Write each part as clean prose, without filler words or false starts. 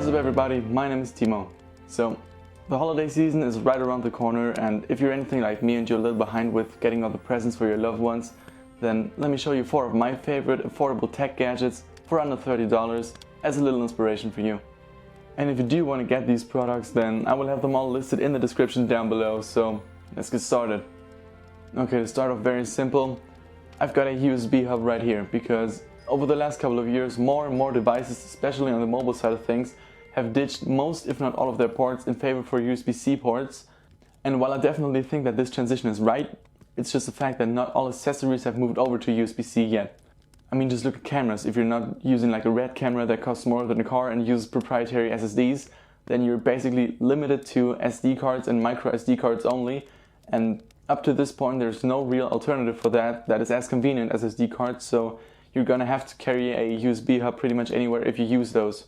What is up everybody, my name is Timo. So, the holiday season is right around the corner, and if you're anything like me and you're a little behind with getting all the presents for your loved ones, then let me show you 4 of my favorite affordable tech gadgets for under $30 as a little inspiration for you. And if you do want to get these products, then I will have them all listed in the description down below, so let's get started. Okay, to start off very simple, I've got a USB hub right here because over the last couple of years more and more devices, especially on the mobile side of things, have ditched most if not all of their ports in favor for USB-C ports. And while I definitely think that this transition is right, it's just a fact that not all accessories have moved over to USB-C yet. I mean, just look at cameras. If you're not using like a RED camera that costs more than a car and uses proprietary SSDs, then you're basically limited to SD cards and micro SD cards only. And up to this point, there's no real alternative for that is as convenient as SD cards, so you're gonna have to carry a USB hub pretty much anywhere if you use those.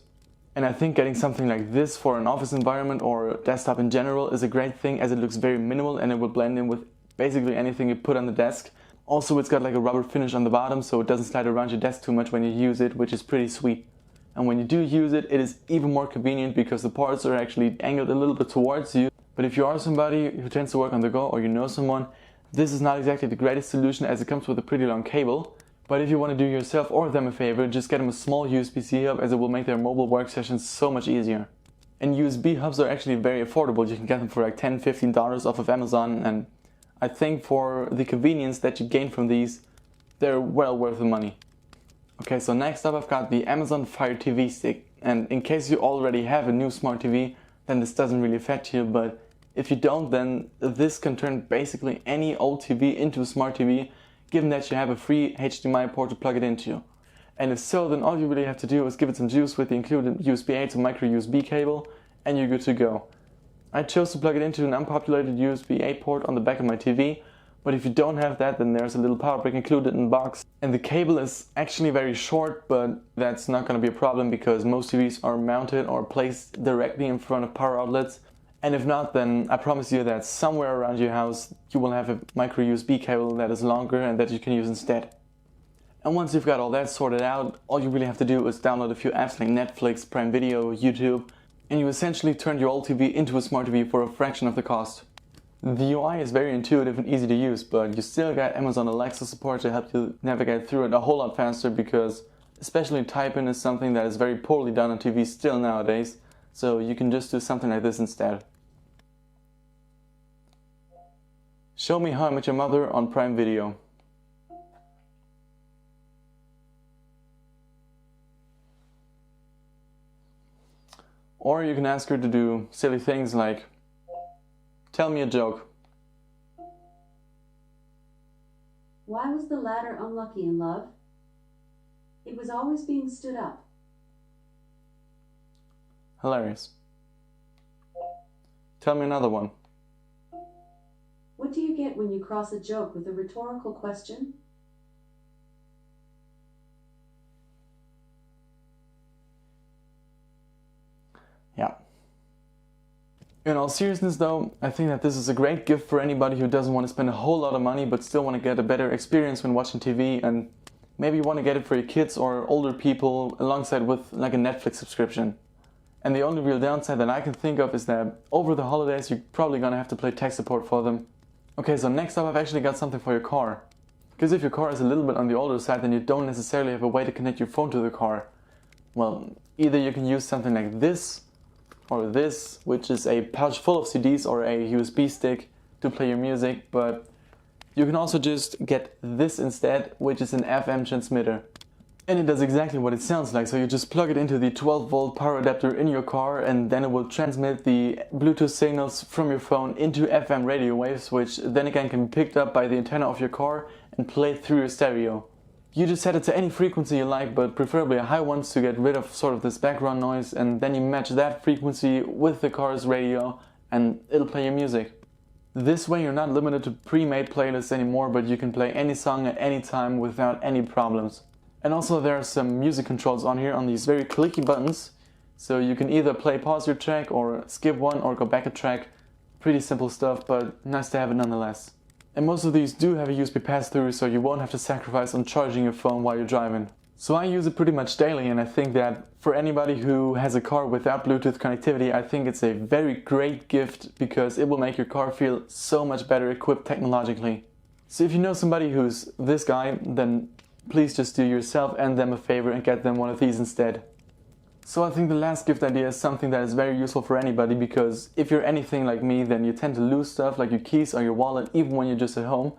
And I think getting something like this for an office environment or desktop in general is a great thing, as it looks very minimal and it will blend in with basically anything you put on the desk. Also, it's got like a rubber finish on the bottom, so it doesn't slide around your desk too much when you use it, which is pretty sweet. And when you do use it, it is even more convenient because the ports are actually angled a little bit towards you. But if you are somebody who tends to work on the go or you know someone, this is not exactly the greatest solution as it comes with a pretty long cable. But if you want to do yourself or them a favor, just get them a small USB-C hub, as it will make their mobile work sessions so much easier. And USB hubs are actually very affordable. You can get them for like $10–15 off of Amazon, and I think for the convenience that you gain from these, they're well worth the money. Okay, so next up I've got the Amazon Fire TV Stick. And in case you already have a new smart TV, then this doesn't really affect you, but if you don't, then this can turn basically any old TV into a smart TV, given that you have a free HDMI port to plug it into. And if so, then all you really have to do is give it some juice with the included USB-A to micro USB cable, and you're good to go. I chose to plug it into an unpopulated USB-A port on the back of my TV, but if you don't have that, then there's a little power brick included in the box. And the cable is actually very short, but that's not going to be a problem because most TVs are mounted or placed directly in front of power outlets. And if not, then I promise you that somewhere around your house you will have a micro USB cable that is longer and that you can use instead. And once you've got all that sorted out, all you really have to do is download a few apps like Netflix, Prime Video, YouTube, and you essentially turn your old TV into a smart TV for a fraction of the cost. The UI is very intuitive and easy to use, but you still got Amazon Alexa support to help you navigate through it a whole lot faster, because especially type-in is something that is very poorly done on TV still nowadays, so you can just do something like this instead. Show me How I Met Your Mother on Prime Video. Or you can ask her to do silly things like, tell me a joke. Why was the ladder unlucky in love? It was always being stood up. Hilarious. Tell me another one. What do you get when you cross a joke with a rhetorical question? Yeah. In all seriousness though, I think that this is a great gift for anybody who doesn't want to spend a whole lot of money but still want to get a better experience when watching TV, and maybe you want to get it for your kids or older people alongside with like a Netflix subscription. And the only real downside that I can think of is that over the holidays you're probably gonna have to play tech support for them. Okay, so next up I've actually got something for your car. Because if your car is a little bit on the older side, then you don't necessarily have a way to connect your phone to the car. Well, either you can use something like this, or this, which is a pouch full of CDs or a USB stick to play your music, but you can also just get this instead, which is an FM transmitter. And it does exactly what it sounds like, so you just plug it into the 12-volt power adapter in your car, and then it will transmit the Bluetooth signals from your phone into FM radio waves, which then again can be picked up by the antenna of your car and played through your stereo. You just set it to any frequency you like, but preferably a high one to get rid of sort of this background noise, and then you match that frequency with the car's radio and it'll play your music. This way you're not limited to pre-made playlists anymore, but you can play any song at any time without any problems. And also there are some music controls on here on these very clicky buttons, so you can either pause your track or skip one or go back a track. Pretty simple stuff, but nice to have it nonetheless. And most of these do have a USB pass-through, so you won't have to sacrifice on charging your phone while you're driving. So I use it pretty much daily, and I think that for anybody who has a car without Bluetooth connectivity, I think it's a very great gift because it will make your car feel so much better equipped technologically. So if you know somebody who's this guy, then please just do yourself and them a favor and get them one of these instead. So I think the last gift idea is something that is very useful for anybody, because if you're anything like me, then you tend to lose stuff like your keys or your wallet even when you're just at home.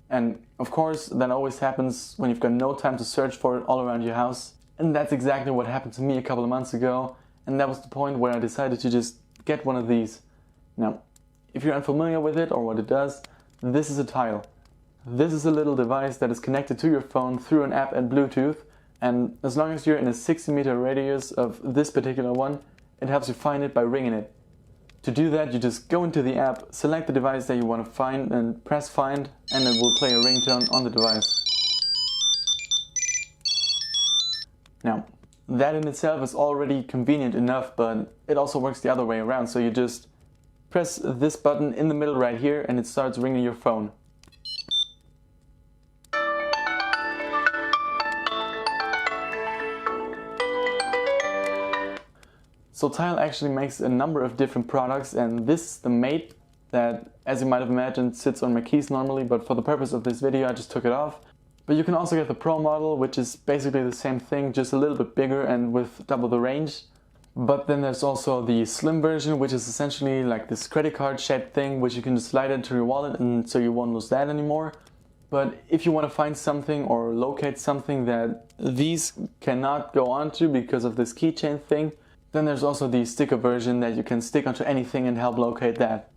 And of course that always happens when you've got no time to search for it all around your house. And that's exactly what happened to me a couple of months ago, and that was the point where I decided to just get one of these. Now, if you're unfamiliar with it or what it does, this is a Tile. This is a little device that is connected to your phone through an app and Bluetooth, and as long as you're in a 60-meter radius of this particular one, it helps you find it by ringing it. To do that, you just go into the app, select the device that you want to find and press find, and it will play a ringtone on the device. Now, that in itself is already convenient enough, but it also works the other way around. So you just press this button in the middle right here and it starts ringing your phone. So Tile actually makes a number of different products, and this is the Mate that, as you might have imagined, sits on my keys normally, but for the purpose of this video I just took it off. But you can also get the Pro model, which is basically the same thing, just a little bit bigger and with double the range. But then there's also the Slim version, which is essentially like this credit card shaped thing, which you can just slide into your wallet and so you won't lose that anymore. But if you want to find something or locate something that these cannot go onto because of this keychain thing, then there's also the sticker version that you can stick onto anything and help locate that.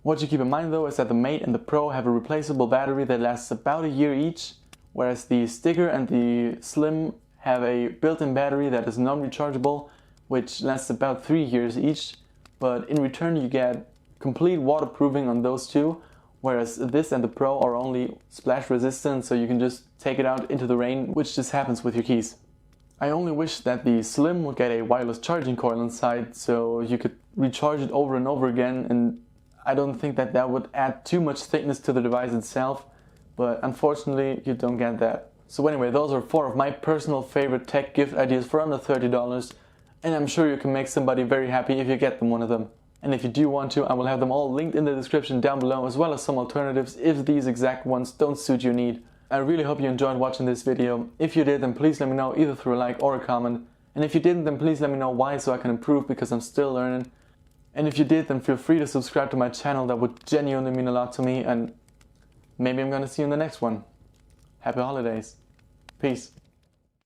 What you keep in mind though is that the Mate and the Pro have a replaceable battery that lasts about a year each, whereas the sticker and the Slim have a built-in battery that is non-rechargeable, which lasts about 3 years each, but in return you get complete waterproofing on those two, whereas this and the Pro are only splash resistant, so you can just take it out into the rain, which just happens with your keys. I only wish that the Slim would get a wireless charging coil inside so you could recharge it over and over again, and I don't think that that would add too much thickness to the device itself, but unfortunately you don't get that. So anyway, those are 4 of my personal favorite tech gift ideas for under $30, and I'm sure you can make somebody very happy if you get them one of them. And if you do want to, I will have them all linked in the description down below, as well as some alternatives if these exact ones don't suit your need. I really hope you enjoyed watching this video. If you did, then please let me know either through a like or a comment. And if you didn't, then please let me know why so I can improve, because I'm still learning. And if you did, then feel free to subscribe to my channel. That would genuinely mean a lot to me, and maybe I'm gonna see you in the next one. Happy holidays. Peace.